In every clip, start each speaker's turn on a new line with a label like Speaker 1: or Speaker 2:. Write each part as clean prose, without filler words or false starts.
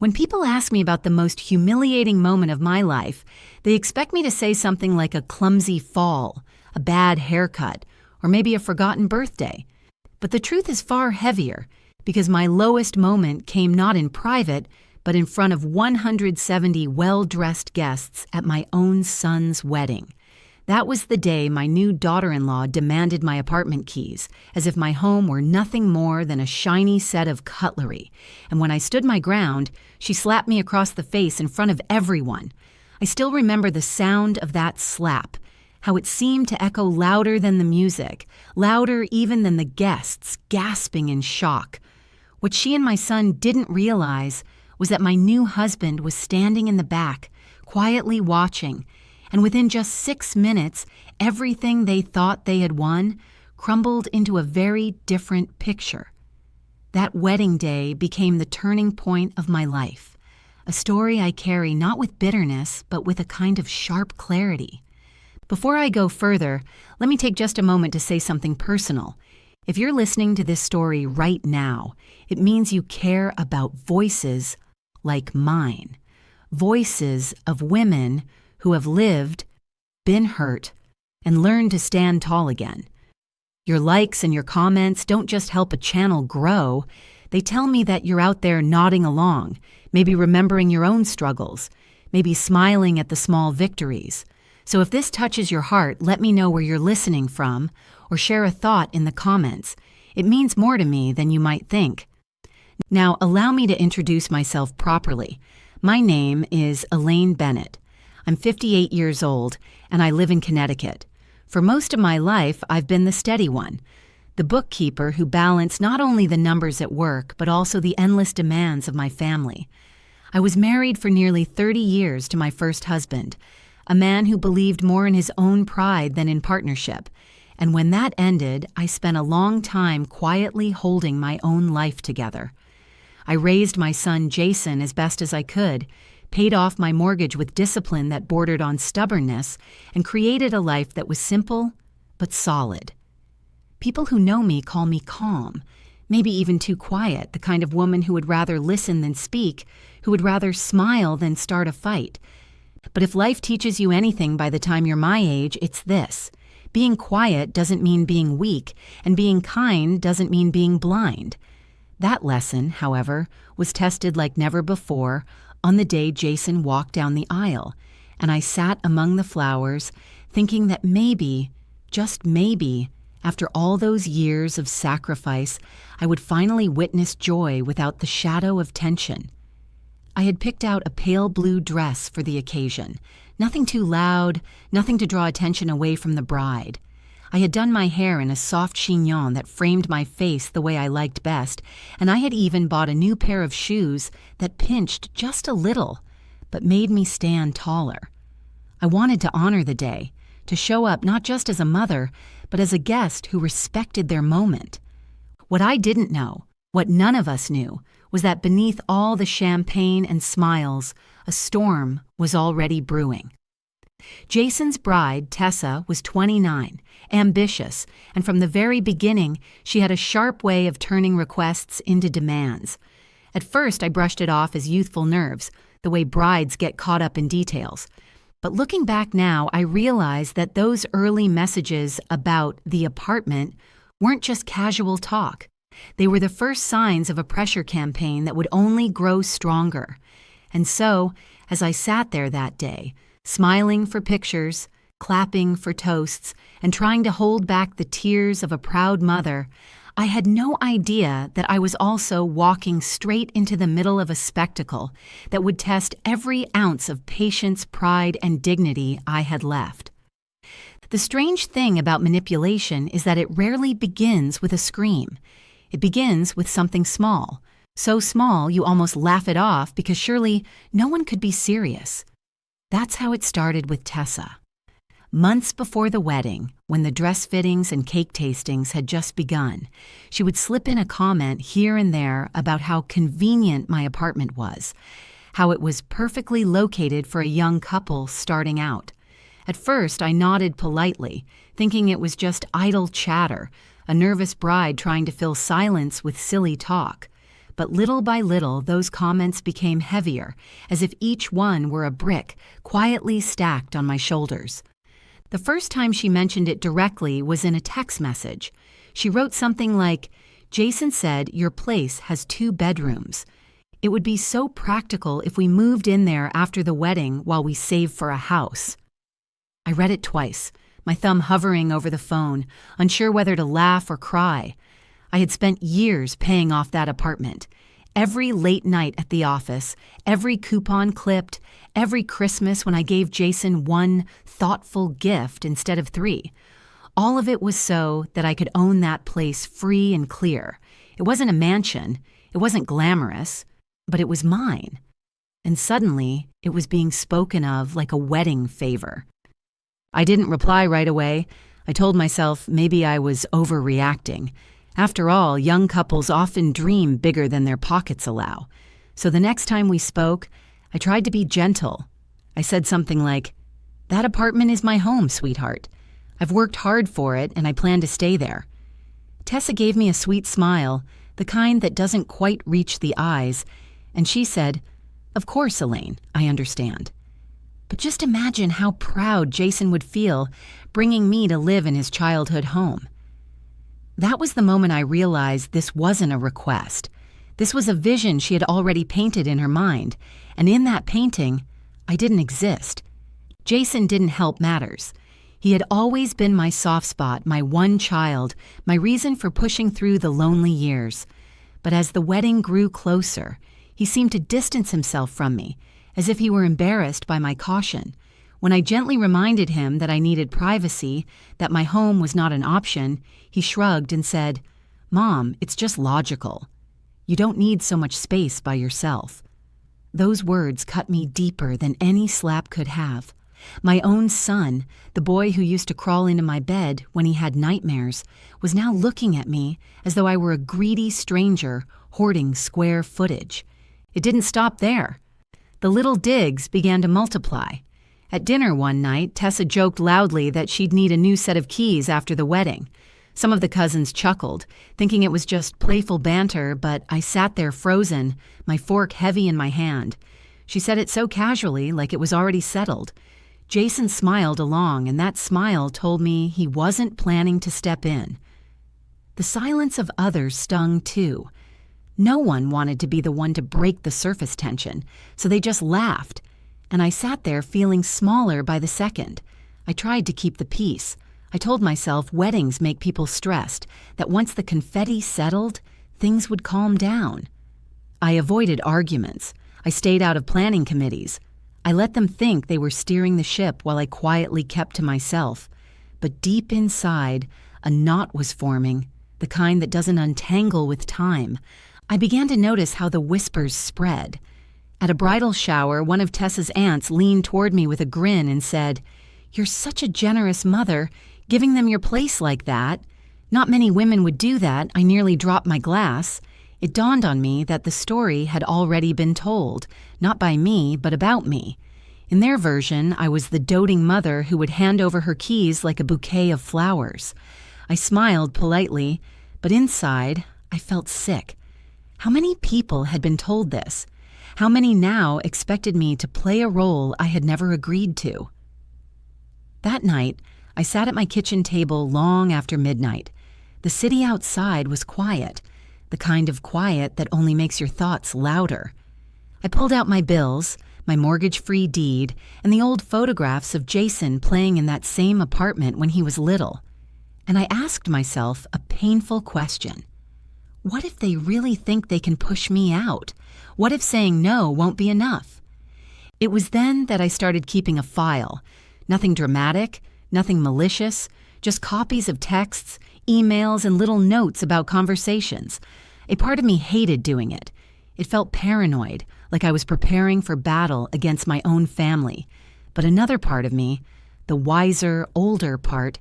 Speaker 1: When people ask me about the most humiliating moment of my life, they expect me to say something like a clumsy fall, a bad haircut, or maybe a forgotten birthday. But the truth is far heavier, because my lowest moment came not in private, but in front of 170 well-dressed guests at my own son's wedding. That was the day my new daughter-in-law demanded my apartment keys, as if my home were nothing more than a shiny set of cutlery. And when I stood my ground, she slapped me across the face in front of everyone. I still remember the sound of that slap, how it seemed to echo louder than the music, louder even than the guests, gasping in shock. What she and my son didn't realize was that my new husband was standing in the back, quietly watching, and within just 6 minutes, everything they thought they had won crumbled into a very different picture. That wedding day became the turning point of my life, a story I carry not with bitterness, but with a kind of sharp clarity. Before I go further, let me take just a moment to say something personal. If you're listening to this story right now, it means you care about voices like mine, voices of women who have lived, been hurt, and learned to stand tall again. Your likes and your comments don't just help a channel grow, they tell me that you're out there nodding along, maybe remembering your own struggles, maybe smiling at the small victories. So if this touches your heart, let me know where you're listening from, or share a thought in the comments. It means more to me than you might think. Now, allow me to introduce myself properly. My name is Elaine Bennett. I'm 58 years old, and I live in Connecticut. For most of my life, I've been the steady one, the bookkeeper who balanced not only the numbers at work, but also the endless demands of my family. I was married for nearly 30 years to my first husband, a man who believed more in his own pride than in partnership. And when that ended, I spent a long time quietly holding my own life together. I raised my son Jason as best as I could, paid off my mortgage with discipline that bordered on stubbornness, and created a life that was simple but solid. People who know me call me calm, maybe even too quiet, the kind of woman who would rather listen than speak, who would rather smile than start a fight. But if life teaches you anything by the time you're my age, it's this. Being quiet doesn't mean being weak, and being kind doesn't mean being blind. That lesson, however, was tested like never before on the day Jason walked down the aisle, and I sat among the flowers thinking that maybe, just maybe, after all those years of sacrifice, I would finally witness joy without the shadow of tension. I had picked out a pale blue dress for the occasion, nothing too loud, nothing to draw attention away from the bride. I had done my hair in a soft chignon that framed my face the way I liked best, and I had even bought a new pair of shoes that pinched just a little, but made me stand taller. I wanted to honor the day, to show up not just as a mother, but as a guest who respected their moment. What I didn't know, what none of us knew, was that beneath all the champagne and smiles, a storm was already brewing. Jason's bride, Tessa, was 29, ambitious, and from the very beginning, she had a sharp way of turning requests into demands. At first, I brushed it off as youthful nerves, the way brides get caught up in details. But looking back now, I realized that those early messages about the apartment weren't just casual talk. They were the first signs of a pressure campaign that would only grow stronger. And so, as I sat there that day, smiling for pictures, clapping for toasts, and trying to hold back the tears of a proud mother, I had no idea that I was also walking straight into the middle of a spectacle that would test every ounce of patience, pride, and dignity I had left. The strange thing about manipulation is that it rarely begins with a scream. It begins with something small, so small you almost laugh it off because surely no one could be serious. That's how it started with Tessa. Months before the wedding, when the dress fittings and cake tastings had just begun, she would slip in a comment here and there about how convenient my apartment was, how it was perfectly located for a young couple starting out. At first, I nodded politely, thinking it was just idle chatter, a nervous bride trying to fill silence with silly talk. But little by little, those comments became heavier, as if each one were a brick quietly stacked on my shoulders. The first time she mentioned it directly was in a text message. She wrote something like, "Jason said your place has 2 bedrooms. It would be so practical if we moved in there after the wedding while we save for a house." I read it twice, my thumb hovering over the phone, unsure whether to laugh or cry. I had spent years paying off that apartment. Every late night at the office, every coupon clipped, every Christmas when I gave Jason 1 thoughtful gift instead of 3. All of it was so that I could own that place free and clear. It wasn't a mansion, it wasn't glamorous, but it was mine. And suddenly, it was being spoken of like a wedding favor. I didn't reply right away. I told myself maybe I was overreacting. After all, young couples often dream bigger than their pockets allow. So the next time we spoke, I tried to be gentle. I said something like, "That apartment is my home, sweetheart. I've worked hard for it and I plan to stay there." Tessa gave me a sweet smile, the kind that doesn't quite reach the eyes, and she said, "Of course, Elaine, I understand. But just imagine how proud Jason would feel bringing me to live in his childhood home." That was the moment I realized this wasn't a request. This was a vision she had already painted in her mind, and in that painting, I didn't exist. Jason didn't help matters. He had always been my soft spot, my one child, my reason for pushing through the lonely years. But as the wedding grew closer, he seemed to distance himself from me, as if he were embarrassed by my caution. When I gently reminded him that I needed privacy, that my home was not an option, he shrugged and said, "Mom, it's just logical. You don't need so much space by yourself." Those words cut me deeper than any slap could have. My own son, the boy who used to crawl into my bed when he had nightmares, was now looking at me as though I were a greedy stranger hoarding square footage. It didn't stop there. The little digs began to multiply. At dinner one night, Tessa joked loudly that she'd need a new set of keys after the wedding. Some of the cousins chuckled, thinking it was just playful banter, but I sat there frozen, my fork heavy in my hand. She said it so casually, like it was already settled. Jason smiled along, and that smile told me he wasn't planning to step in. The silence of others stung too. No one wanted to be the one to break the surface tension, so they just laughed, and I sat there feeling smaller by the second. I tried to keep the peace. I told myself weddings make people stressed, that once the confetti settled, things would calm down. I avoided arguments. I stayed out of planning committees. I let them think they were steering the ship while I quietly kept to myself. But deep inside, a knot was forming, the kind that doesn't untangle with time. I began to notice how the whispers spread. At a bridal shower, one of Tessa's aunts leaned toward me with a grin and said, "You're such a generous mother, giving them your place like that. Not many women would do that." I nearly dropped my glass. It dawned on me that the story had already been told, not by me, but about me. In their version, I was the doting mother who would hand over her keys like a bouquet of flowers. I smiled politely, but inside, I felt sick. How many people had been told this? How many now expected me to play a role I had never agreed to? That night, I sat at my kitchen table long after midnight. The city outside was quiet, the kind of quiet that only makes your thoughts louder. I pulled out my bills, my mortgage-free deed, and the old photographs of Jason playing in that same apartment when he was little. And I asked myself a painful question. What if they really think they can push me out? What if saying no won't be enough? It was then that I started keeping a file. Nothing dramatic, nothing malicious, just copies of texts, emails, and little notes about conversations. A part of me hated doing it. It felt paranoid, like I was preparing for battle against my own family. But another part of me, the wiser, older part,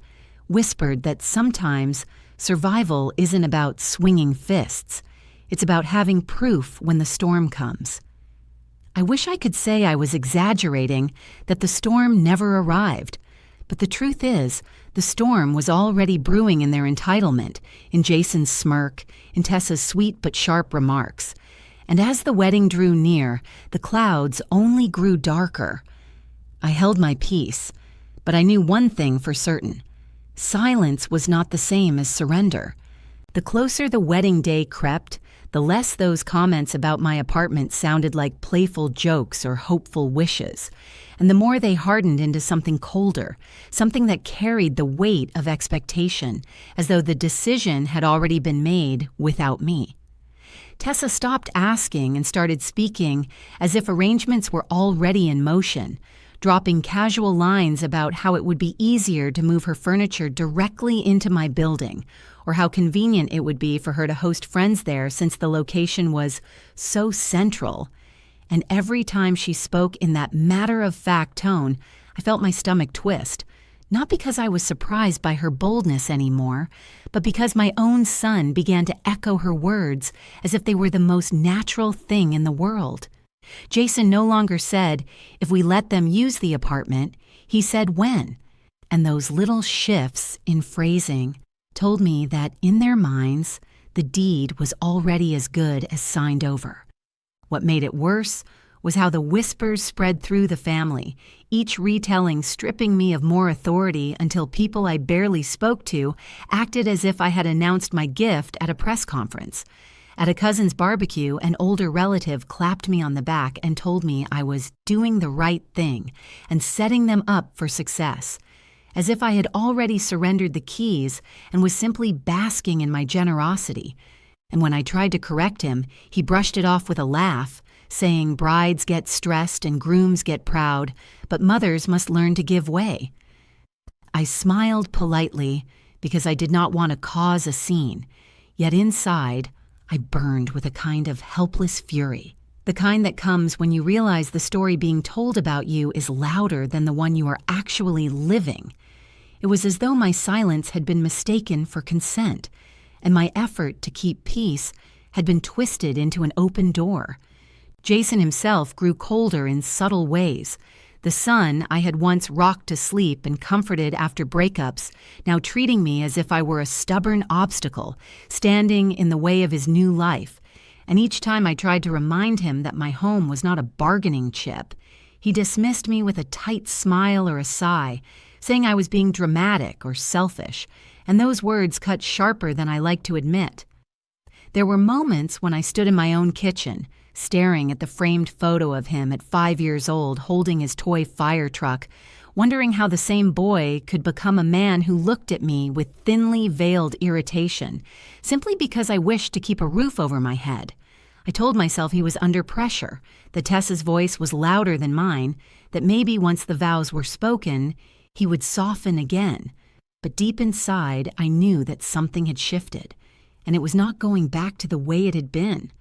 Speaker 1: whispered that sometimes survival isn't about swinging fists. It's about having proof when the storm comes. I wish I could say I was exaggerating, that the storm never arrived. But the truth is, the storm was already brewing in their entitlement, in Jason's smirk, in Tessa's sweet but sharp remarks. And as the wedding drew near, the clouds only grew darker. I held my peace, but I knew one thing for certain. Silence was not the same as surrender. The closer the wedding day crept, the less those comments about my apartment sounded like playful jokes or hopeful wishes, and the more they hardened into something colder, something that carried the weight of expectation, as though the decision had already been made without me. Tessa stopped asking and started speaking as if arrangements were already in motion, dropping casual lines about how it would be easier to move her furniture directly into my building, or how convenient it would be for her to host friends there since the location was so central. And every time she spoke in that matter-of-fact tone, I felt my stomach twist, not because I was surprised by her boldness anymore, but because my own son began to echo her words as if they were the most natural thing in the world. Jason no longer said, if we let them use the apartment, he said when. And those little shifts in phrasing told me that in their minds, the deed was already as good as signed over. What made it worse was how the whispers spread through the family, each retelling stripping me of more authority until people I barely spoke to acted as if I had announced my gift at a press conference. At a cousin's barbecue, an older relative clapped me on the back and told me I was doing the right thing and setting them up for success, as if I had already surrendered the keys and was simply basking in my generosity. And when I tried to correct him, he brushed it off with a laugh, saying brides get stressed and grooms get proud, but mothers must learn to give way. I smiled politely because I did not want to cause a scene, yet inside, I burned with a kind of helpless fury, the kind that comes when you realize the story being told about you is louder than the one you are actually living. It was as though my silence had been mistaken for consent, and my effort to keep peace had been twisted into an open door. Jason himself grew colder in subtle ways. The son I had once rocked to sleep and comforted after breakups, now treating me as if I were a stubborn obstacle, standing in the way of his new life. And each time I tried to remind him that my home was not a bargaining chip, he dismissed me with a tight smile or a sigh, saying I was being dramatic or selfish, and those words cut sharper than I liked to admit. There were moments when I stood in my own kitchen, staring at the framed photo of him at 5 years old holding his toy fire truck, wondering how the same boy could become a man who looked at me with thinly veiled irritation, simply because I wished to keep a roof over my head. I told myself he was under pressure, that Tessa's voice was louder than mine, that maybe once the vows were spoken, he would soften again. But deep inside, I knew that something had shifted, and it was not going back to the way it had been.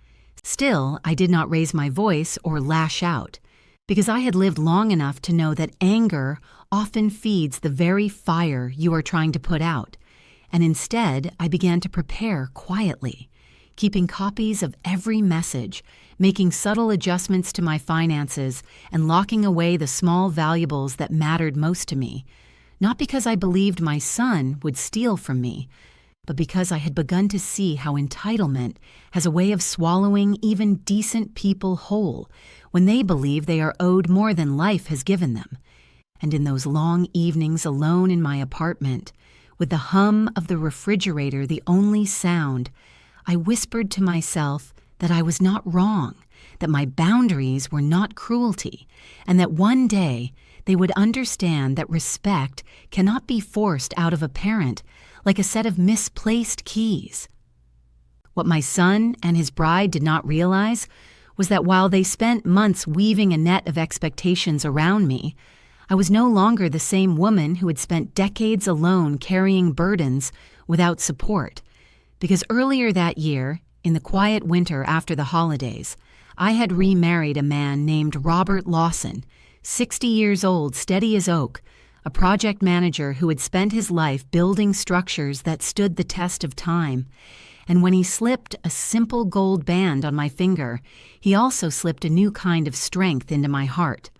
Speaker 1: Still, I did not raise my voice or lash out, because I had lived long enough to know that anger often feeds the very fire you are trying to put out, and instead I began to prepare quietly, keeping copies of every message, making subtle adjustments to my finances, and locking away the small valuables that mattered most to me, not because I believed my son would steal from me, but because I had begun to see how entitlement has a way of swallowing even decent people whole when they believe they are owed more than life has given them. And in those long evenings alone in my apartment, with the hum of the refrigerator the only sound, I whispered to myself that I was not wrong, that my boundaries were not cruelty, and that one day they would understand that respect cannot be forced out of a parent like a set of misplaced keys. What my son and his bride did not realize was that while they spent months weaving a net of expectations around me, I was no longer the same woman who had spent decades alone carrying burdens without support. Because earlier that year, in the quiet winter after the holidays, I had remarried a man named Robert Lawson, 60 years old, steady as oak, a project manager who had spent his life building structures that stood the test of time. And when he slipped a simple gold band on my finger, he also slipped a new kind of strength into my heart.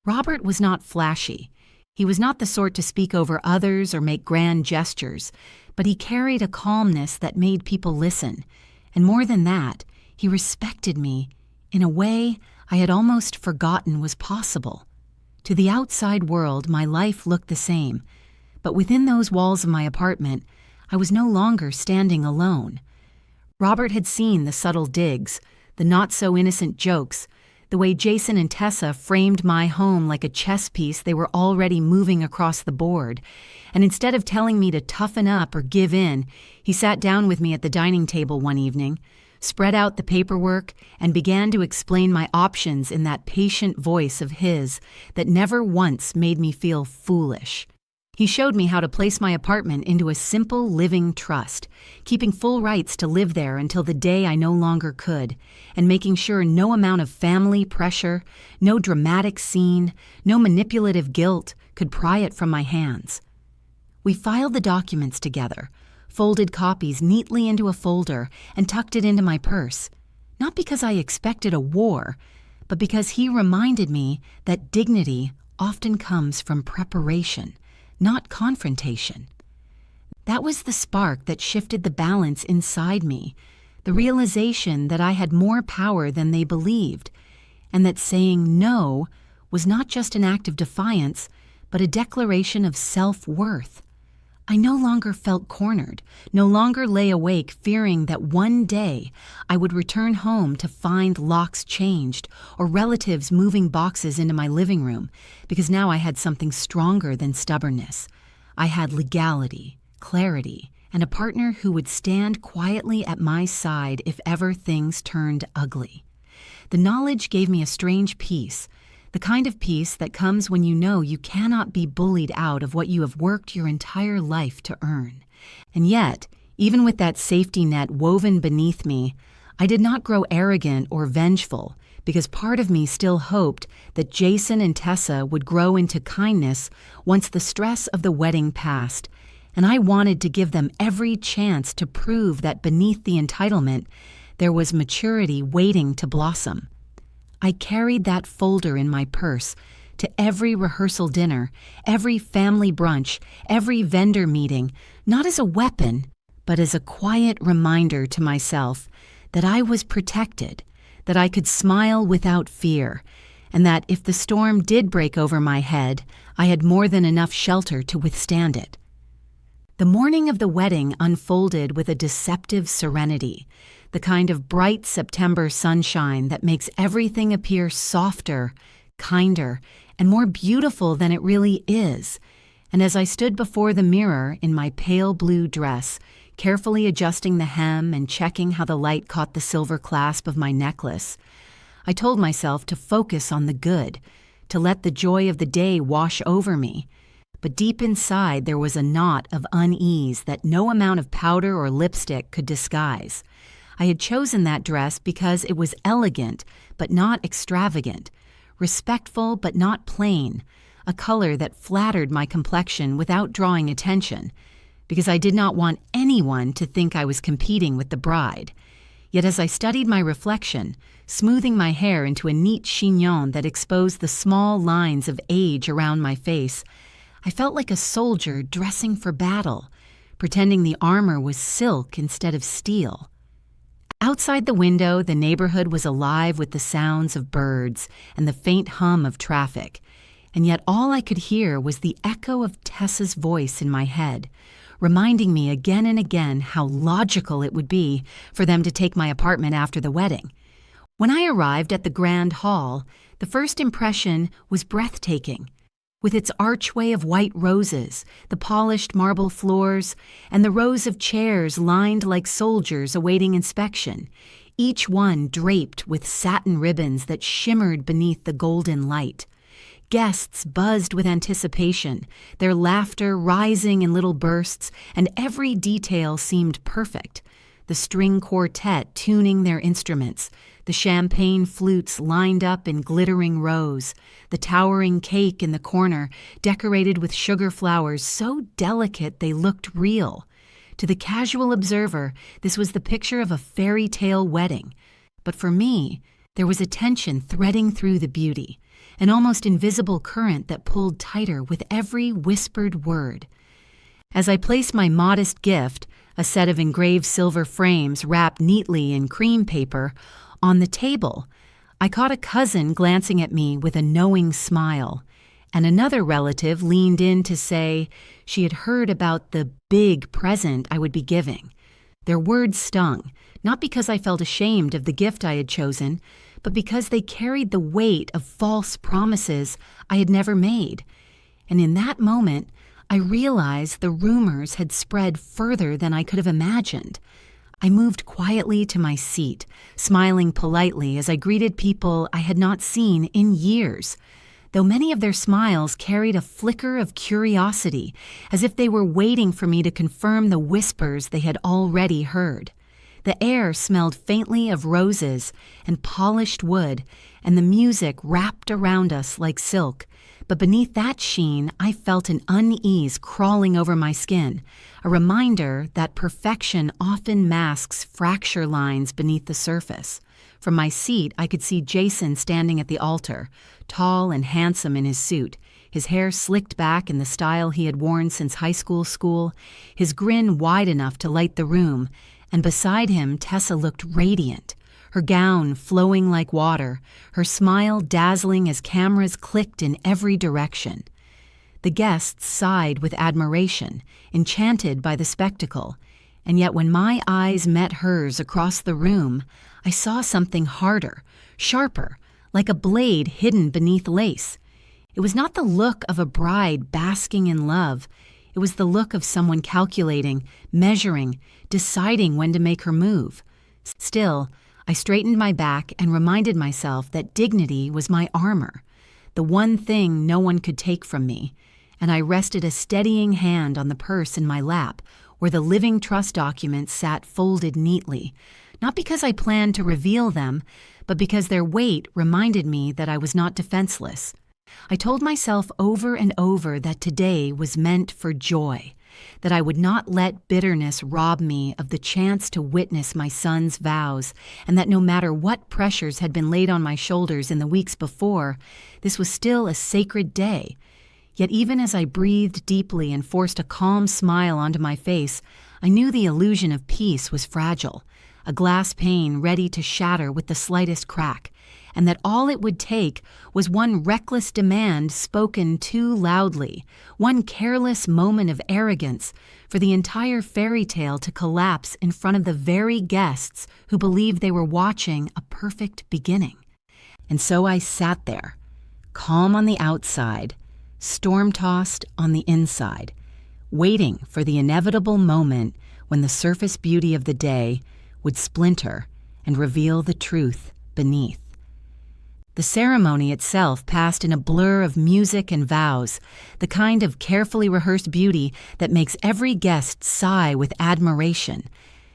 Speaker 1: Robert was not flashy. He was not the sort to speak over others or make grand gestures, but he carried a calmness that made people listen. And more than that, He respected me in a way I had almost forgotten was possible. To the outside world, my life looked the same, but within those walls of my apartment, I was no longer standing alone. Robert had seen the subtle digs, the not-so-innocent jokes, the way Jason and Tessa framed my home like a chess piece they were already moving across the board, and instead of telling me to toughen up or give in, he sat down with me at the dining table one evening, spread out the paperwork, and began to explain my options in that patient voice of his that never once made me feel foolish. He showed me how to place my apartment into a simple living trust, keeping full rights to live there until the day I no longer could, and making sure no amount of family pressure, no dramatic scene, no manipulative guilt could pry it from my hands. We filed the documents together, folded copies neatly into a folder, and tucked it into my purse, not because I expected a war, but because he reminded me that dignity often comes from preparation, not confrontation. That was the spark that shifted the balance inside me, the realization that I had more power than they believed, and that saying no was not just an act of defiance, but a declaration of self-worth. I no longer felt cornered, no longer lay awake fearing that one day I would return home to find locks changed or relatives moving boxes into my living room, because now I had something stronger than stubbornness. I had legality, clarity, and a partner who would stand quietly at my side if ever things turned ugly. The knowledge gave me a strange peace, the kind of peace that comes when you know you cannot be bullied out of what you have worked your entire life to earn. And yet, even with that safety net woven beneath me, I did not grow arrogant or vengeful, because part of me still hoped that Jason and Tessa would grow into kindness once the stress of the wedding passed, and I wanted to give them every chance to prove that beneath the entitlement, there was maturity waiting to blossom. I carried that folder in my purse to every rehearsal dinner, every family brunch, every vendor meeting, not as a weapon, but as a quiet reminder to myself that I was protected, that I could smile without fear, and that if the storm did break over my head, I had more than enough shelter to withstand it. The morning of the wedding unfolded with a deceptive serenity, the kind of bright September sunshine that makes everything appear softer, kinder, and more beautiful than it really is. And as I stood before the mirror in my pale blue dress, carefully adjusting the hem and checking how the light caught the silver clasp of my necklace, I told myself to focus on the good, to let the joy of the day wash over me. But deep inside there was a knot of unease that no amount of powder or lipstick could disguise. I had chosen that dress because it was elegant but not extravagant, respectful but not plain, a color that flattered my complexion without drawing attention, because I did not want anyone to think I was competing with the bride. Yet as I studied my reflection, smoothing my hair into a neat chignon that exposed the small lines of age around my face, I felt like a soldier dressing for battle, pretending the armor was silk instead of steel. Outside the window, the neighborhood was alive with the sounds of birds and the faint hum of traffic, and yet all I could hear was the echo of Tessa's voice in my head, reminding me again and again how logical it would be for them to take my apartment after the wedding. When I arrived at the grand hall, the first impression was breathtaking. With its archway of white roses, the polished marble floors, and the rows of chairs lined like soldiers awaiting inspection, each one draped with satin ribbons that shimmered beneath the golden light. Guests buzzed with anticipation, their laughter rising in little bursts, and every detail seemed perfect. The string quartet tuning their instruments, the champagne flutes lined up in glittering rows, the towering cake in the corner decorated with sugar flowers so delicate they looked real. To the casual observer, this was the picture of a fairy tale wedding. But for me, there was a tension threading through the beauty, an almost invisible current that pulled tighter with every whispered word. As I placed my modest gift, a set of engraved silver frames wrapped neatly in cream paper, on the table, I caught a cousin glancing at me with a knowing smile, and another relative leaned in to say she had heard about the big present I would be giving. Their words stung, not because I felt ashamed of the gift I had chosen, but because they carried the weight of false promises I had never made. And in that moment, I realized the rumors had spread further than I could have imagined. I moved quietly to my seat, smiling politely as I greeted people I had not seen in years, though many of their smiles carried a flicker of curiosity, as if they were waiting for me to confirm the whispers they had already heard. The air smelled faintly of roses and polished wood, and the music wrapped around us like silk. But beneath that sheen, I felt an unease crawling over my skin, a reminder that perfection often masks fracture lines beneath the surface. From my seat, I could see Jason standing at the altar, tall and handsome in his suit, his hair slicked back in the style he had worn since high school, his grin wide enough to light the room, and beside him Tessa looked radiant, her gown flowing like water, her smile dazzling as cameras clicked in every direction. The guests sighed with admiration, enchanted by the spectacle, and yet when my eyes met hers across the room, I saw something harder, sharper, like a blade hidden beneath lace. It was not the look of a bride basking in love. It was the look of someone calculating, measuring, deciding when to make her move. Still, I straightened my back and reminded myself that dignity was my armor, the one thing no one could take from me, and I rested a steadying hand on the purse in my lap, where the living trust documents sat folded neatly, not because I planned to reveal them, but because their weight reminded me that I was not defenseless. I told myself over and over that today was meant for joy, that I would not let bitterness rob me of the chance to witness my son's vows, and that no matter what pressures had been laid on my shoulders in the weeks before, this was still a sacred day. Yet even as I breathed deeply and forced a calm smile onto my face, I knew the illusion of peace was fragile, a glass pane ready to shatter with the slightest crack, and that all it would take was one reckless demand spoken too loudly, one careless moment of arrogance, for the entire fairy tale to collapse in front of the very guests who believed they were watching a perfect beginning. And so I sat there, calm on the outside, storm-tossed on the inside, waiting for the inevitable moment when the surface beauty of the day would splinter and reveal the truth beneath. The ceremony itself passed in a blur of music and vows, the kind of carefully rehearsed beauty that makes every guest sigh with admiration.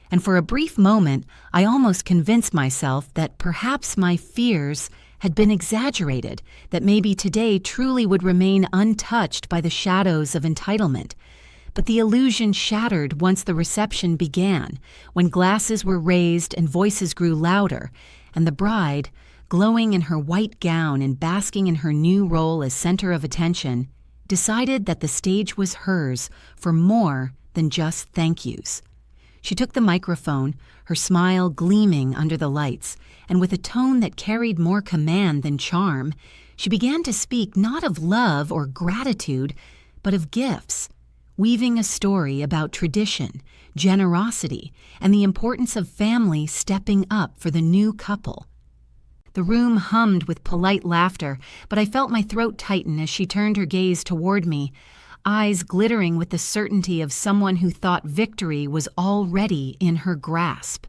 Speaker 1: And for a brief moment, I almost convinced myself that perhaps my fears had been exaggerated, that maybe today truly would remain untouched by the shadows of entitlement. But the illusion shattered once the reception began, when glasses were raised and voices grew louder, and the bride, glowing in her white gown and basking in her new role as center of attention, decided that the stage was hers for more than just thank yous. She took the microphone, her smile gleaming under the lights, and with a tone that carried more command than charm, she began to speak not of love or gratitude, but of gifts, weaving a story about tradition, generosity, and the importance of family stepping up for the new couple. The room hummed with polite laughter, but I felt my throat tighten as she turned her gaze toward me, eyes glittering with the certainty of someone who thought victory was already in her grasp.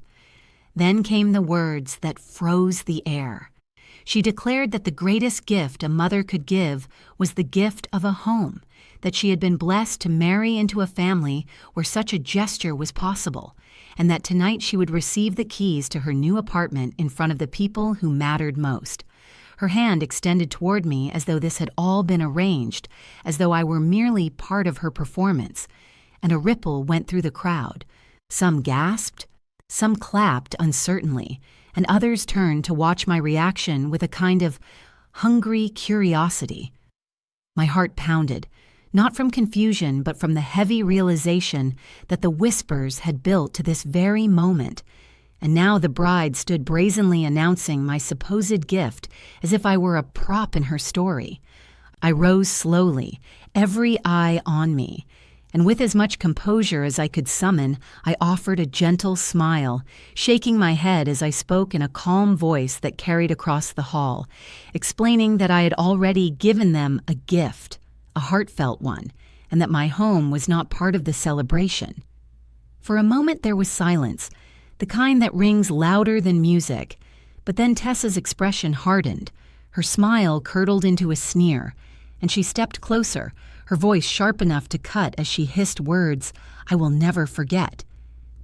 Speaker 1: Then came the words that froze the air. She declared that the greatest gift a mother could give was the gift of a home, that she had been blessed to marry into a family where such a gesture was possible, and that tonight she would receive the keys to her new apartment in front of the people who mattered most. Her hand extended toward me as though this had all been arranged, as though I were merely part of her performance, and a ripple went through the crowd. Some gasped, some clapped uncertainly, and others turned to watch my reaction with a kind of hungry curiosity. My heart pounded, not from confusion, but from the heavy realization that the whispers had built to this very moment. And now the bride stood brazenly announcing my supposed gift as if I were a prop in her story. I rose slowly, every eye on me, and with as much composure as I could summon, I offered a gentle smile, shaking my head as I spoke in a calm voice that carried across the hall, explaining that I had already given them a gift, a heartfelt one, and that my home was not part of the celebration. For a moment there was silence, the kind that rings louder than music, but then Tessa's expression hardened, her smile curdled into a sneer, and she stepped closer, her voice sharp enough to cut as she hissed words I will never forget.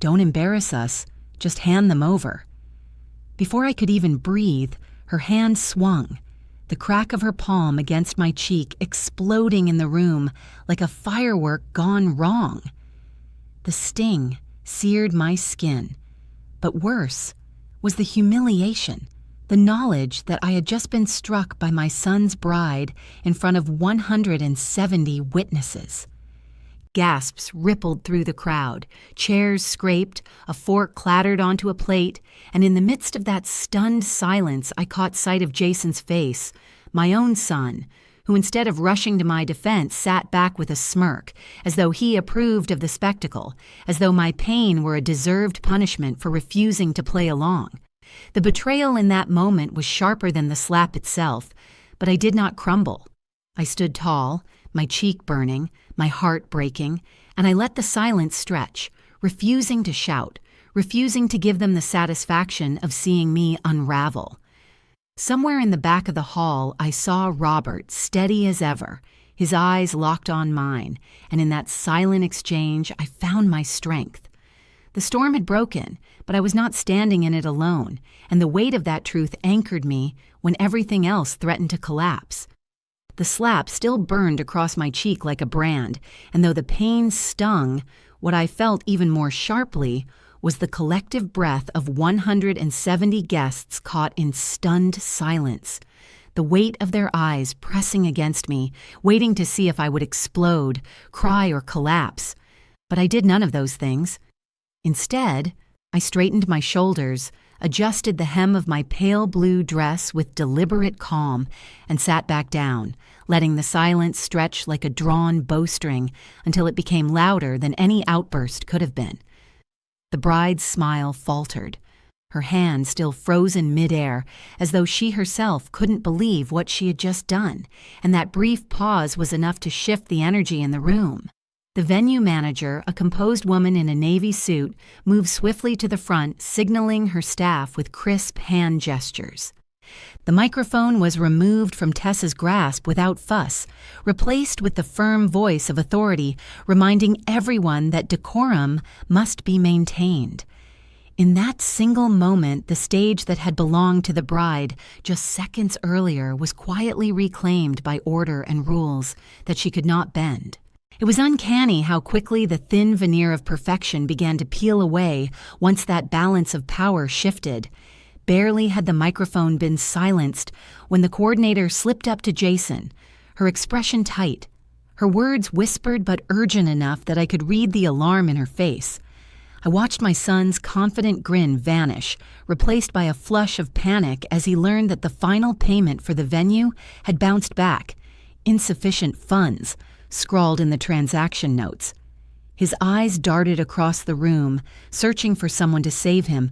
Speaker 1: "Don't embarrass us, just hand them over." Before I could even breathe, her hand swung, the crack of her palm against my cheek exploding in the room like a firework gone wrong. The sting seared my skin, but worse was the humiliation. The knowledge that I had just been struck by my son's bride in front of 170 witnesses. Gasps rippled through the crowd, chairs scraped, a fork clattered onto a plate, and in the midst of that stunned silence I caught sight of Jason's face, my own son, who instead of rushing to my defense sat back with a smirk, as though he approved of the spectacle, as though my pain were a deserved punishment for refusing to play along. The betrayal in that moment was sharper than the slap itself, but I did not crumble. I stood tall, my cheek burning, my heart breaking, and I let the silence stretch, refusing to shout, refusing to give them the satisfaction of seeing me unravel. Somewhere in the back of the hall, I saw Robert, steady as ever, his eyes locked on mine, and in that silent exchange I found my strength. The storm had broken, but I was not standing in it alone, and the weight of that truth anchored me when everything else threatened to collapse. The slap still burned across my cheek like a brand, and though the pain stung, what I felt even more sharply was the collective breath of 170 guests caught in stunned silence, the weight of their eyes pressing against me, waiting to see if I would explode, cry, or collapse. But I did none of those things. Instead, I straightened my shoulders, adjusted the hem of my pale blue dress with deliberate calm, and sat back down, letting the silence stretch like a drawn bowstring until it became louder than any outburst could have been. The bride's smile faltered, her hand still frozen midair, as though she herself couldn't believe what she had just done, and that brief pause was enough to shift the energy in the room. The venue manager, a composed woman in a navy suit, moved swiftly to the front, signaling her staff with crisp hand gestures. The microphone was removed from Tessa's grasp without fuss, replaced with the firm voice of authority, reminding everyone that decorum must be maintained. In that single moment, the stage that had belonged to the bride just seconds earlier was quietly reclaimed by order and rules that she could not bend. It was uncanny how quickly the thin veneer of perfection began to peel away once that balance of power shifted. Barely had the microphone been silenced when the coordinator slipped up to Jason, her expression tight, her words whispered but urgent enough that I could read the alarm in her face. I watched my son's confident grin vanish, replaced by a flush of panic as he learned that the final payment for the venue had bounced back. Insufficient funds, scrawled in the transaction notes. His eyes darted across the room, searching for someone to save him,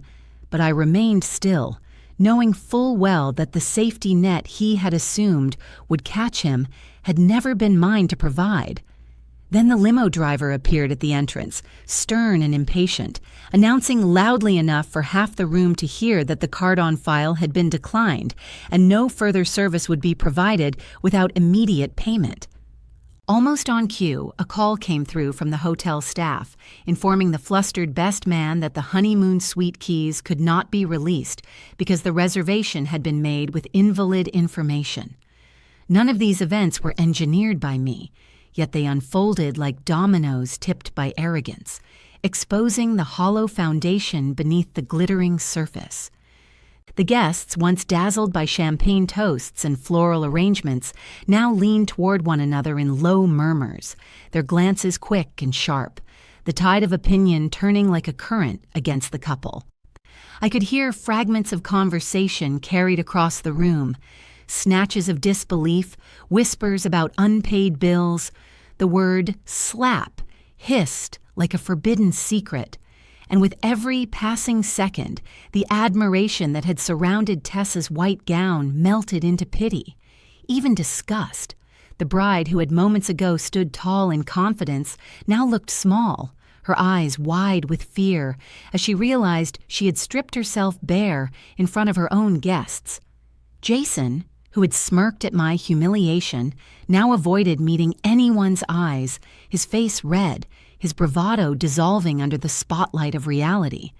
Speaker 1: but I remained still, knowing full well that the safety net he had assumed would catch him had never been mine to provide. Then the limo driver appeared at the entrance, stern and impatient, announcing loudly enough for half the room to hear that the card on file had been declined and no further service would be provided without immediate payment. Almost on cue, a call came through from the hotel staff, informing the flustered best man that the honeymoon suite keys could not be released because the reservation had been made with invalid information. None of these events were engineered by me, yet they unfolded like dominoes tipped by arrogance, exposing the hollow foundation beneath the glittering surface. The guests, once dazzled by champagne toasts and floral arrangements, now leaned toward one another in low murmurs, their glances quick and sharp, the tide of opinion turning like a current against the couple. I could hear fragments of conversation carried across the room, snatches of disbelief, whispers about unpaid bills. The word slap hissed like a forbidden secret, and with every passing second, the admiration that had surrounded Tessa's white gown melted into pity, even disgust. The bride who had moments ago stood tall in confidence now looked small, her eyes wide with fear, as she realized she had stripped herself bare in front of her own guests. Jason, who had smirked at my humiliation, now avoided meeting anyone's eyes, his face red, his bravado dissolving under the spotlight of reality.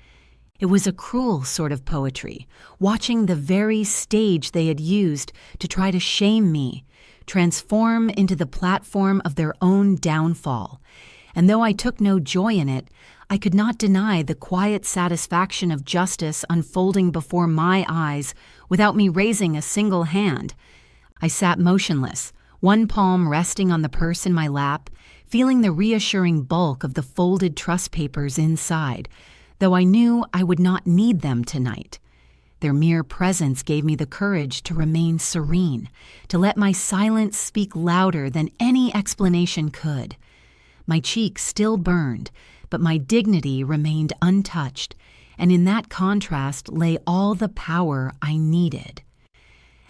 Speaker 1: It was a cruel sort of poetry, watching the very stage they had used to try to shame me, transform into the platform of their own downfall. And though I took no joy in it, I could not deny the quiet satisfaction of justice unfolding before my eyes without me raising a single hand. I sat motionless, one palm resting on the purse in my lap, feeling the reassuring bulk of the folded trust papers inside, though I knew I would not need them tonight. Their mere presence gave me the courage to remain serene, to let my silence speak louder than any explanation could. My cheeks still burned, but my dignity remained untouched, and in that contrast lay all the power I needed.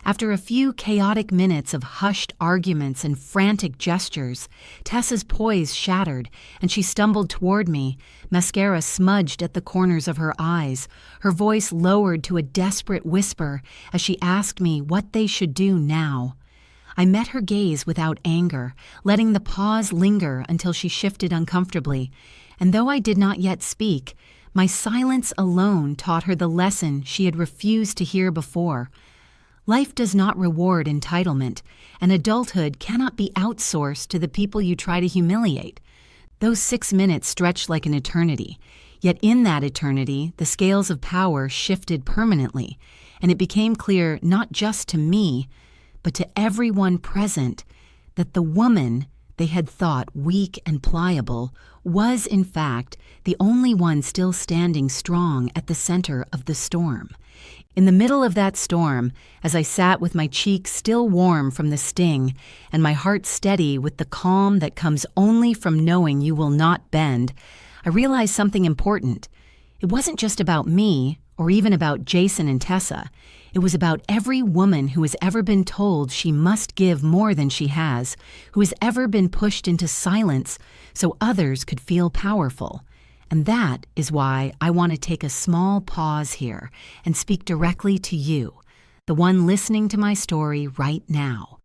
Speaker 1: After a few chaotic minutes of hushed arguments and frantic gestures, Tessa's poise shattered, and she stumbled toward me, mascara smudged at the corners of her eyes, her voice lowered to a desperate whisper as she asked me what they should do now. I met her gaze without anger, letting the pause linger until she shifted uncomfortably, and though I did not yet speak, my silence alone taught her the lesson she had refused to hear before. Life does not reward entitlement, and adulthood cannot be outsourced to the people you try to humiliate. Those 6 minutes stretched like an eternity, yet in that eternity, the scales of power shifted permanently, and it became clear not just to me, but to everyone present, that the woman they had thought weak and pliable was, in fact, the only one still standing strong at the center of the storm. In the middle of that storm, as I sat with my cheeks still warm from the sting and my heart steady with the calm that comes only from knowing you will not bend, I realized something important. It wasn't just about me or even about Jason and Tessa. It was about every woman who has ever been told she must give more than she has, who has ever been pushed into silence so others could feel powerful. And that is why I want to take a small pause here and speak directly to you, the one listening to my story right now.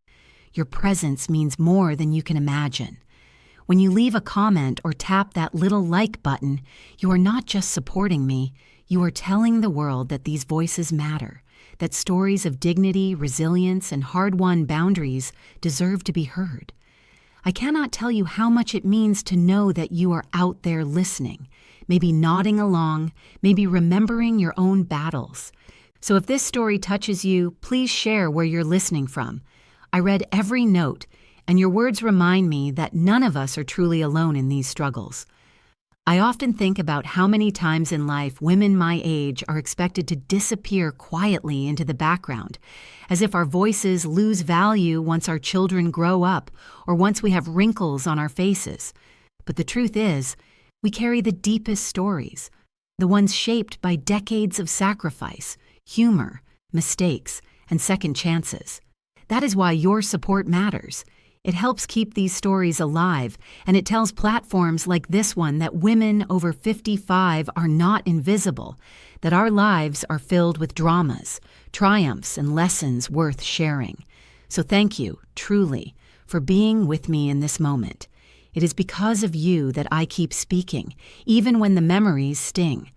Speaker 1: Your presence means more than you can imagine. When you leave a comment or tap that little like button, you are not just supporting me, you are telling the world that these voices matter, that stories of dignity, resilience, and hard-won boundaries deserve to be heard. I cannot tell you how much it means to know that you are out there listening, maybe nodding along, maybe remembering your own battles. So if this story touches you, please share where you're listening from. I read every note, and your words remind me that none of us are truly alone in these struggles. I often think about how many times in life women my age are expected to disappear quietly into the background, as if our voices lose value once our children grow up or once we have wrinkles on our faces. But the truth is, we carry the deepest stories, the ones shaped by decades of sacrifice, humor, mistakes, and second chances. That is why your support matters. It helps keep these stories alive, and it tells platforms like this one that women over 55 are not invisible, that our lives are filled with dramas, triumphs, and lessons worth sharing. So thank you, truly, for being with me in this moment. It is because of you that I keep speaking, even when the memories sting.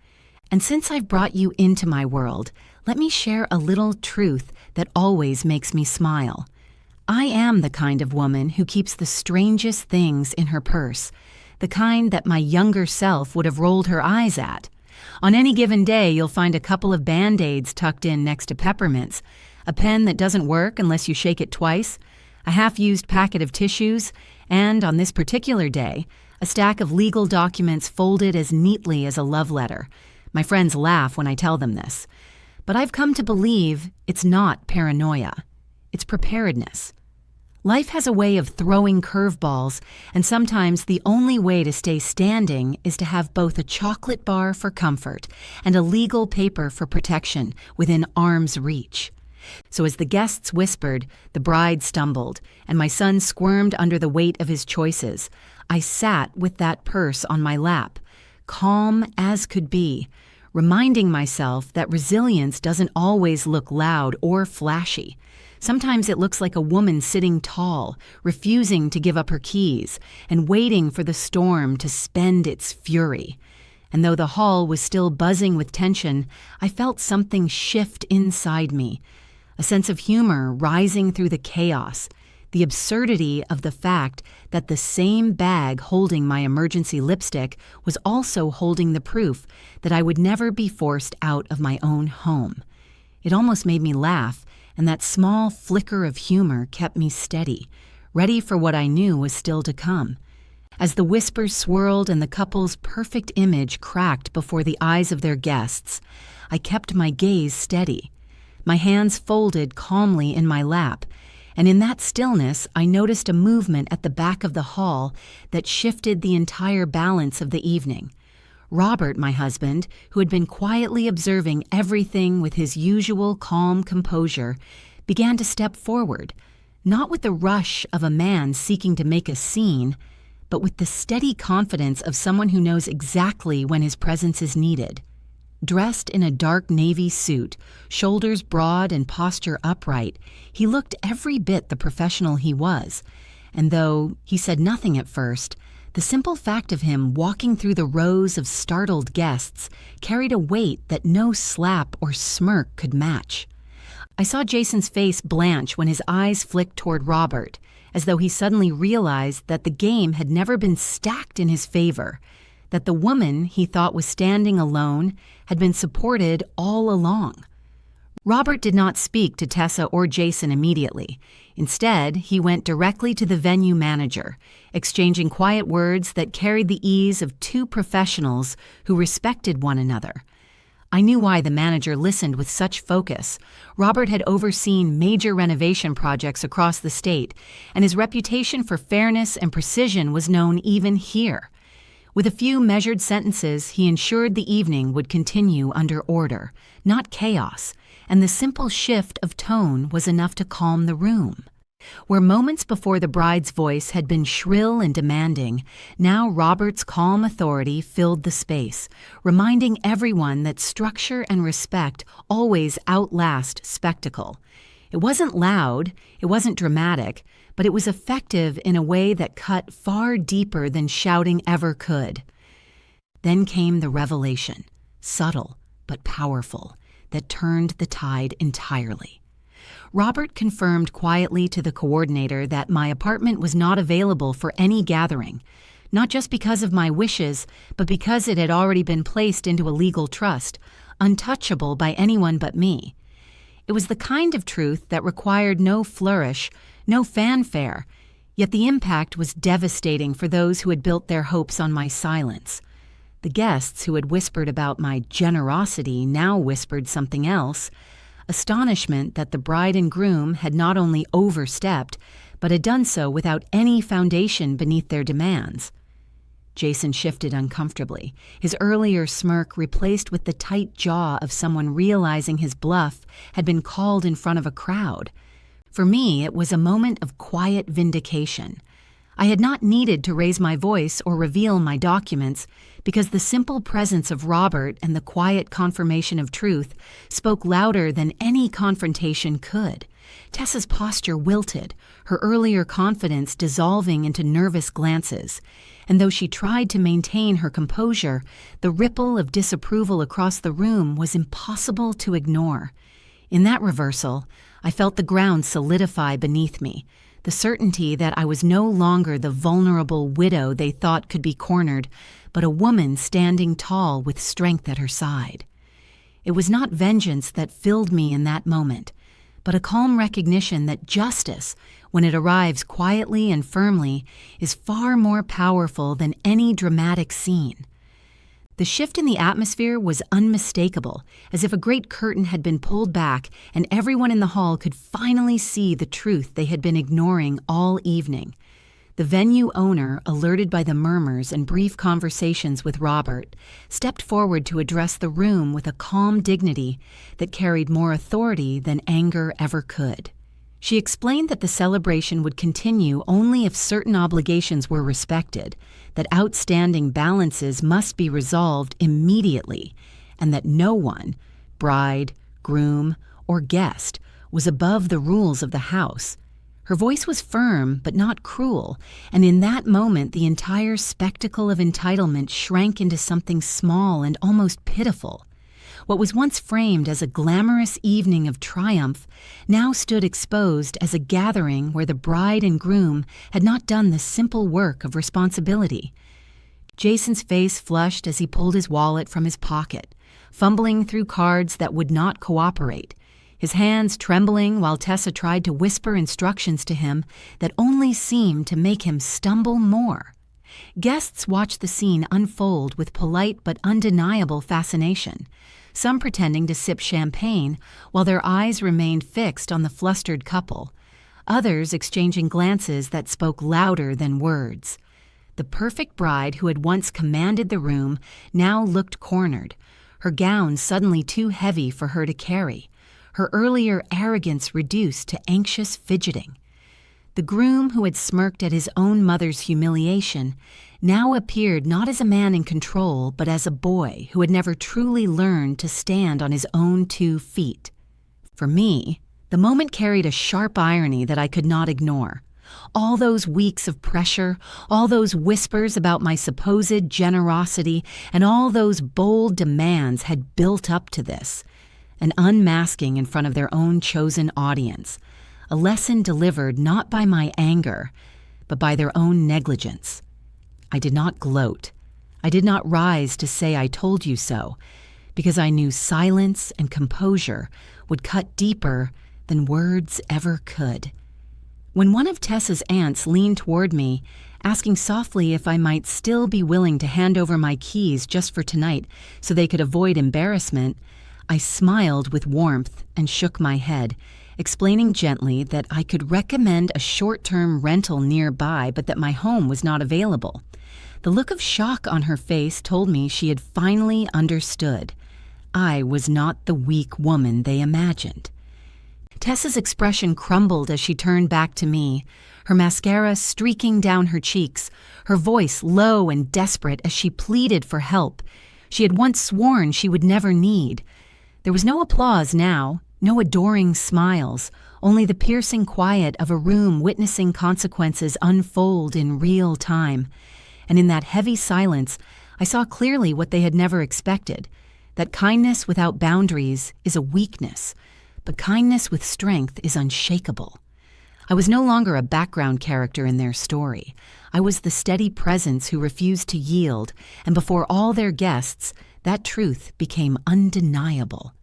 Speaker 1: And since I've brought you into my world, let me share a little truth that always makes me smile. I am the kind of woman who keeps the strangest things in her purse, the kind that my younger self would have rolled her eyes at. On any given day, you'll find a couple of Band-Aids tucked in next to peppermints, a pen that doesn't work unless you shake it twice, a half-used packet of tissues, and, on this particular day, a stack of legal documents folded as neatly as a love letter. My friends laugh when I tell them this. But I've come to believe it's not paranoia. It's preparedness. Life has a way of throwing curveballs, and sometimes the only way to stay standing is to have both a chocolate bar for comfort and a legal paper for protection within arm's reach. So as the guests whispered, the bride stumbled, and my son squirmed under the weight of his choices, I sat with that purse on my lap, calm as could be, reminding myself that resilience doesn't always look loud or flashy. Sometimes it looks like a woman sitting tall, refusing to give up her keys, and waiting for the storm to spend its fury. And though the hall was still buzzing with tension, I felt something shift inside me, a sense of humor rising through the chaos, the absurdity of the fact that the same bag holding my emergency lipstick was also holding the proof that I would never be forced out of my own home. It almost made me laugh, and that small flicker of humor kept me steady, ready for what I knew was still to come. As the whispers swirled and the couple's perfect image cracked before the eyes of their guests, I kept my gaze steady, my hands folded calmly in my lap, and in that stillness I noticed a movement at the back of the hall that shifted the entire balance of the evening. Robert, my husband, who had been quietly observing everything with his usual calm composure, began to step forward, not with the rush of a man seeking to make a scene, but with the steady confidence of someone who knows exactly when his presence is needed. Dressed in a dark navy suit, shoulders broad and posture upright, he looked every bit the professional he was, and though he said nothing at first, the simple fact of him walking through the rows of startled guests carried a weight that no slap or smirk could match. I saw Jason's face blanch when his eyes flicked toward Robert, as though he suddenly realized that the game had never been stacked in his favor, that the woman he thought was standing alone had been supported all along. Robert did not speak to Tessa or Jason immediately. Instead, he went directly to the venue manager, exchanging quiet words that carried the ease of two professionals who respected one another. I knew why the manager listened with such focus. Robert had overseen major renovation projects across the state, and his reputation for fairness and precision was known even here. With a few measured sentences, he ensured the evening would continue under order, not chaos, and the simple shift of tone was enough to calm the room. Where moments before the bride's voice had been shrill and demanding, now Robert's calm authority filled the space, reminding everyone that structure and respect always outlast spectacle. It wasn't loud, it wasn't dramatic, but it was effective in a way that cut far deeper than shouting ever could. Then came the revelation, subtle but powerful, that turned the tide entirely. Robert confirmed quietly to the coordinator that my apartment was not available for any gathering, not just because of my wishes, but because it had already been placed into a legal trust, untouchable by anyone but me. It was the kind of truth that required no flourish, no fanfare, yet the impact was devastating for those who had built their hopes on my silence. The guests who had whispered about my generosity now whispered something else, astonishment that the bride and groom had not only overstepped, but had done so without any foundation beneath their demands. Jason shifted uncomfortably, his earlier smirk replaced with the tight jaw of someone realizing his bluff had been called in front of a crowd. For me, it was a moment of quiet vindication. I had not needed to raise my voice or reveal my documents because the simple presence of Robert and the quiet confirmation of truth spoke louder than any confrontation could. Tessa's posture wilted, her earlier confidence dissolving into nervous glances, and though she tried to maintain her composure, the ripple of disapproval across the room was impossible to ignore. In that reversal, I felt the ground solidify beneath me, the certainty that I was no longer the vulnerable widow they thought could be cornered, but a woman standing tall with strength at her side. It was not vengeance that filled me in that moment, but a calm recognition that justice, when it arrives quietly and firmly, is far more powerful than any dramatic scene. The shift in the atmosphere was unmistakable, as if a great curtain had been pulled back and everyone in the hall could finally see the truth they had been ignoring all evening. The venue owner, alerted by the murmurs and brief conversations with Robert, stepped forward to address the room with a calm dignity that carried more authority than anger ever could. She explained that the celebration would continue only if certain obligations were respected, that outstanding balances must be resolved immediately, and that no one, bride, groom, or guest, was above the rules of the house. Her voice was firm but not cruel, and in that moment the entire spectacle of entitlement shrank into something small and almost pitiful. What was once framed as a glamorous evening of triumph now stood exposed as a gathering where the bride and groom had not done the simple work of responsibility. Jason's face flushed as he pulled his wallet from his pocket, fumbling through cards that would not cooperate, his hands trembling while Tessa tried to whisper instructions to him that only seemed to make him stumble more. Guests watched the scene unfold with polite but undeniable fascination, some pretending to sip champagne while their eyes remained fixed on the flustered couple, others exchanging glances that spoke louder than words. The perfect bride who had once commanded the room now looked cornered, her gown suddenly too heavy for her to carry, her earlier arrogance reduced to anxious fidgeting. The groom who had smirked at his own mother's humiliation now appeared not as a man in control, but as a boy who had never truly learned to stand on his own 2 feet. For me, the moment carried a sharp irony that I could not ignore. All those weeks of pressure, all those whispers about my supposed generosity, and all those bold demands had built up to this. An unmasking in front of their own chosen audience. A lesson delivered not by my anger, but by their own negligence. I did not gloat. I did not rise to say I told you so, because I knew silence and composure would cut deeper than words ever could. When one of Tessa's aunts leaned toward me, asking softly if I might still be willing to hand over my keys just for tonight so they could avoid embarrassment, I smiled with warmth and shook my head, explaining gently that I could recommend a short-term rental nearby but that my home was not available. The look of shock on her face told me she had finally understood. I was not the weak woman they imagined. Tessa's expression crumbled as she turned back to me, her mascara streaking down her cheeks, her voice low and desperate as she pleaded for help she had once sworn she would never need. There was no applause now, no adoring smiles, only the piercing quiet of a room witnessing consequences unfold in real time. And in that heavy silence, I saw clearly what they had never expected, that kindness without boundaries is a weakness, but kindness with strength is unshakable. I was no longer a background character in their story. I was the steady presence who refused to yield, and before all their guests, that truth became undeniable.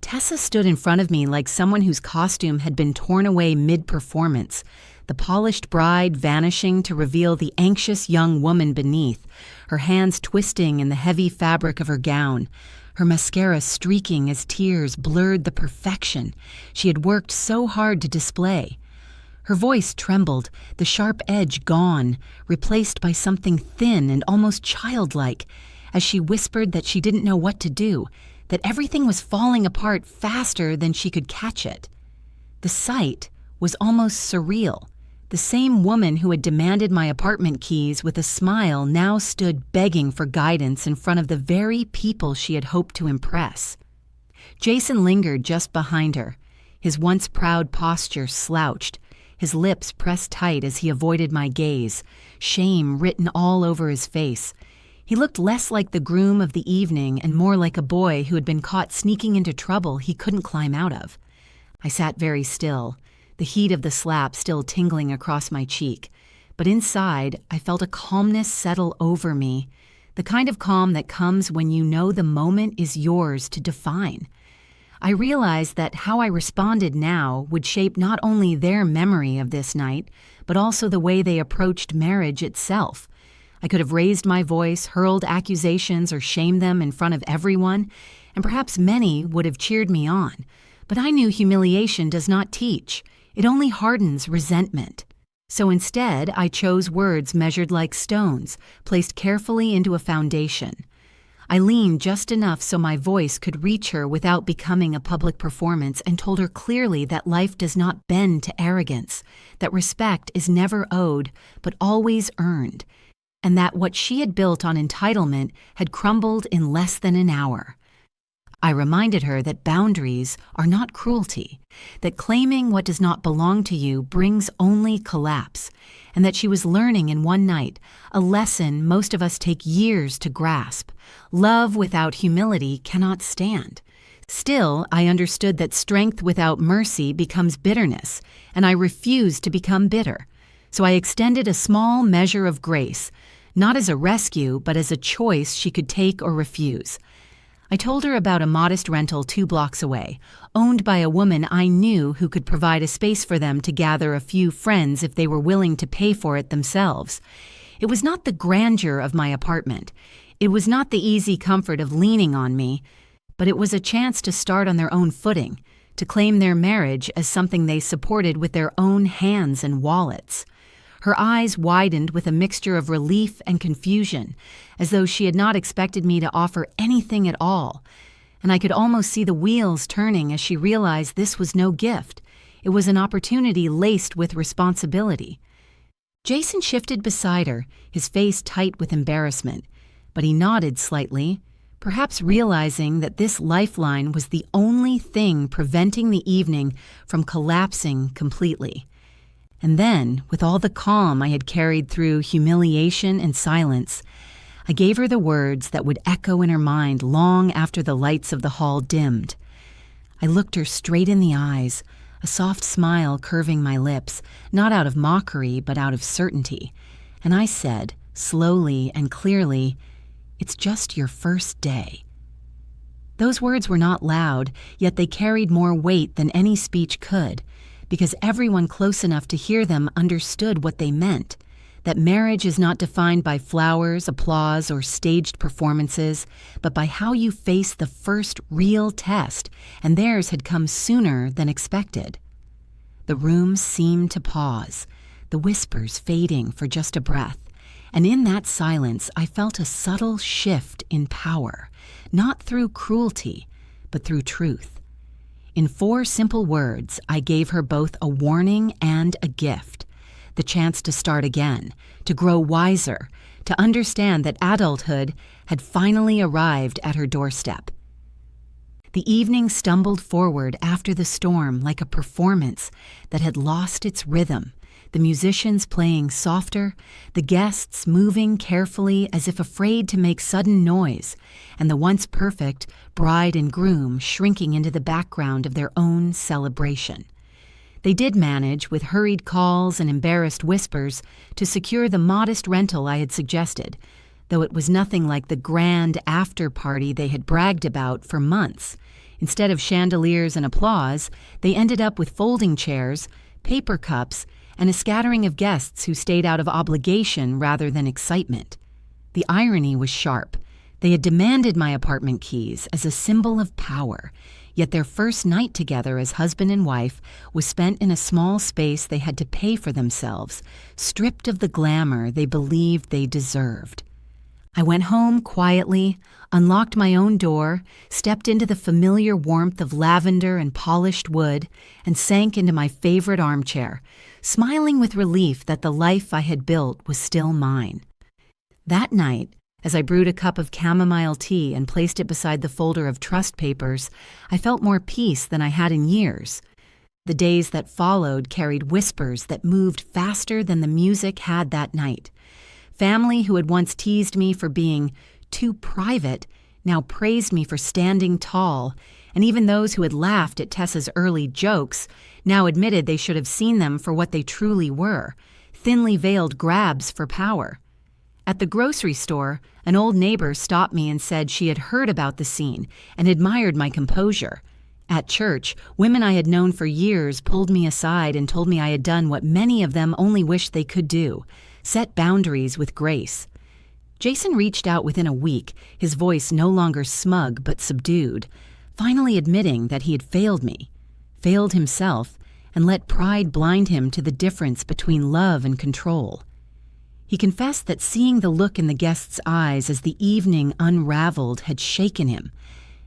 Speaker 1: Tessa stood in front of me like someone whose costume had been torn away mid-performance, the polished bride vanishing to reveal the anxious young woman beneath, her hands twisting in the heavy fabric of her gown, her mascara streaking as tears blurred the perfection she had worked so hard to display. Her voice trembled, the sharp edge gone, replaced by something thin and almost childlike, as she whispered that she didn't know what to do, that everything was falling apart faster than she could catch it. The sight was almost surreal. The same woman who had demanded my apartment keys with a smile now stood begging for guidance in front of the very people she had hoped to impress. Jason lingered just behind her, his once proud posture slouched, his lips pressed tight as he avoided my gaze, shame written all over his face. He looked less like the groom of the evening and more like a boy who had been caught sneaking into trouble he couldn't climb out of. I sat very still, the heat of the slap still tingling across my cheek, but inside I felt a calmness settle over me, the kind of calm that comes when you know the moment is yours to define. I realized that how I responded now would shape not only their memory of this night, but also the way they approached marriage itself. I could have raised my voice, hurled accusations, or shamed them in front of everyone, and perhaps many would have cheered me on. But I knew humiliation does not teach. It only hardens resentment. So instead, I chose words measured like stones, placed carefully into a foundation. I leaned just enough so my voice could reach her without becoming a public performance, and told her clearly that life does not bend to arrogance, that respect is never owed but always earned, and that what she had built on entitlement had crumbled in less than an hour. I reminded her that boundaries are not cruelty, that claiming what does not belong to you brings only collapse, and that she was learning in one night a lesson most of us take years to grasp. Love without humility cannot stand. Still, I understood that strength without mercy becomes bitterness, and I refused to become bitter. So I extended a small measure of grace, not as a rescue, but as a choice she could take or refuse. I told her about a modest rental 2 blocks away, owned by a woman I knew who could provide a space for them to gather a few friends if they were willing to pay for it themselves. It was not the grandeur of my apartment. It was not the easy comfort of leaning on me, but it was a chance to start on their own footing, to claim their marriage as something they supported with their own hands and wallets. Her eyes widened with a mixture of relief and confusion, as though she had not expected me to offer anything at all, and I could almost see the wheels turning as she realized this was no gift. It was an opportunity laced with responsibility. Jason shifted beside her, his face tight with embarrassment, but he nodded slightly, perhaps realizing that this lifeline was the only thing preventing the evening from collapsing completely. And then, with all the calm I had carried through humiliation and silence, I gave her the words that would echo in her mind long after the lights of the hall dimmed. I looked her straight in the eyes, a soft smile curving my lips, not out of mockery but out of certainty, and I said, slowly and clearly, "It's just your first day." Those words were not loud, yet they carried more weight than any speech could, because everyone close enough to hear them understood what they meant, that marriage is not defined by flowers, applause, or staged performances, but by how you face the first real test, and theirs had come sooner than expected. The room seemed to pause, the whispers fading for just a breath, and in that silence I felt a subtle shift in power, not through cruelty, but through truth. In 4 simple words, I gave her both a warning and a gift, the chance to start again, to grow wiser, to understand that adulthood had finally arrived at her doorstep. The evening stumbled forward after the storm like a performance that had lost its rhythm, the musicians playing softer, the guests moving carefully as if afraid to make sudden noise, and the once perfect bride and groom shrinking into the background of their own celebration. They did manage, with hurried calls and embarrassed whispers, to secure the modest rental I had suggested, though it was nothing like the grand after-party they had bragged about for months. Instead of chandeliers and applause, they ended up with folding chairs, paper cups, and a scattering of guests who stayed out of obligation rather than excitement. The irony was sharp. They had demanded my apartment keys as a symbol of power, yet their first night together as husband and wife was spent in a small space they had to pay for themselves, stripped of the glamour they believed they deserved. I went home quietly, unlocked my own door, stepped into the familiar warmth of lavender and polished wood, and sank into my favorite armchair, smiling with relief that the life I had built was still mine. That night, as I brewed a cup of chamomile tea and placed it beside the folder of trust papers, I felt more peace than I had in years. The days that followed carried whispers that moved faster than the music had that night. Family who had once teased me for being too private now praised me for standing tall, and even those who had laughed at Tessa's early jokes now admitted they should have seen them for what they truly were, thinly veiled grabs for power. At the grocery store, an old neighbor stopped me and said she had heard about the scene and admired my composure. At church, women I had known for years pulled me aside and told me I had done what many of them only wished they could do: set boundaries with grace. Jason reached out within a week, his voice no longer smug but subdued, finally admitting that he had failed me, failed himself, and let pride blind him to the difference between love and control. He confessed that seeing the look in the guest's eyes as the evening unraveled had shaken him,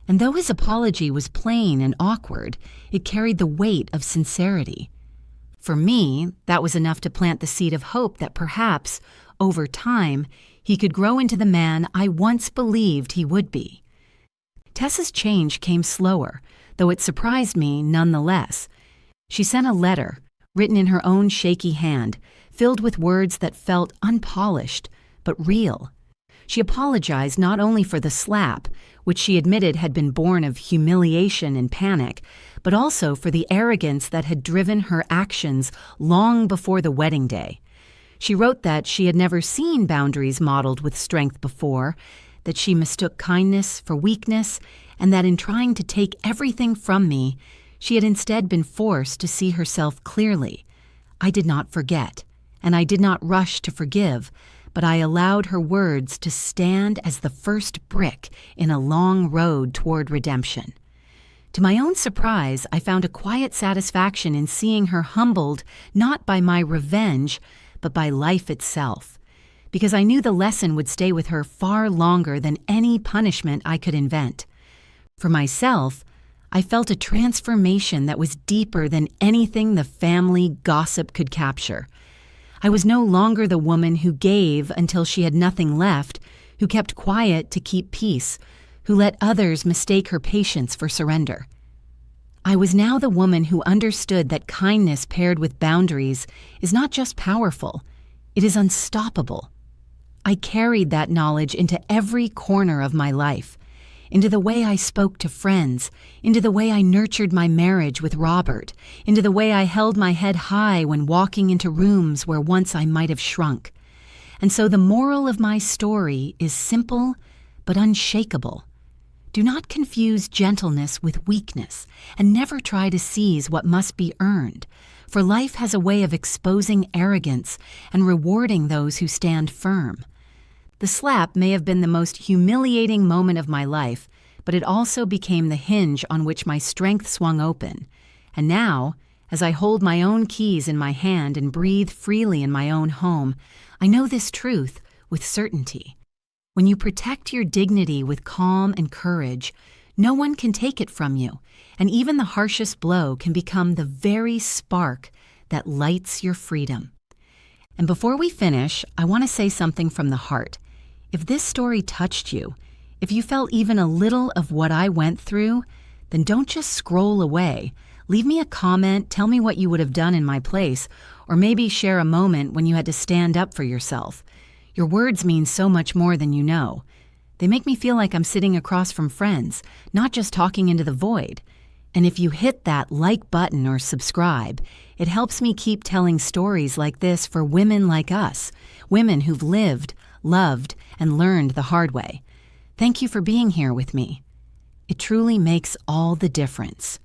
Speaker 1: and though his apology was plain and awkward, it carried the weight of sincerity. For me, that was enough to plant the seed of hope that perhaps, over time, he could grow into the man I once believed he would be. Tessa's change came slower, though it surprised me nonetheless. She sent a letter, written in her own shaky hand, filled with words that felt unpolished, but real. She apologized not only for the slap, which she admitted had been born of humiliation and panic, but also for the arrogance that had driven her actions long before the wedding day. She wrote that she had never seen boundaries modeled with strength before, that she mistook kindness for weakness, and that in trying to take everything from me, she had instead been forced to see herself clearly. I did not forget, and I did not rush to forgive, but I allowed her words to stand as the first brick in a long road toward redemption. To my own surprise, I found a quiet satisfaction in seeing her humbled not by my revenge, but by life itself, because I knew the lesson would stay with her far longer than any punishment I could invent. For myself, I felt a transformation that was deeper than anything the family gossip could capture. I was no longer the woman who gave until she had nothing left, who kept quiet to keep peace, who let others mistake her patience for surrender. I was now the woman who understood that kindness paired with boundaries is not just powerful, it is unstoppable. I carried that knowledge into every corner of my life, into the way I spoke to friends, into the way I nurtured my marriage with Robert, into the way I held my head high when walking into rooms where once I might have shrunk. And so the moral of my story is simple but unshakable. Do not confuse gentleness with weakness, and never try to seize what must be earned, for life has a way of exposing arrogance and rewarding those who stand firm. The slap may have been the most humiliating moment of my life, but it also became the hinge on which my strength swung open. And now, as I hold my own keys in my hand and breathe freely in my own home, I know this truth with certainty. When you protect your dignity with calm and courage, no one can take it from you, and even the harshest blow can become the very spark that lights your freedom. And before we finish, I want to say something from the heart. If this story touched you, if you felt even a little of what I went through, then don't just scroll away. Leave me a comment, tell me what you would have done in my place, or maybe share a moment when you had to stand up for yourself. Your words mean so much more than you know. They make me feel like I'm sitting across from friends, not just talking into the void. And if you hit that like button or subscribe, it helps me keep telling stories like this for women like us, women who've lived, loved, and learned the hard way. Thank you for being here with me. It truly makes all the difference.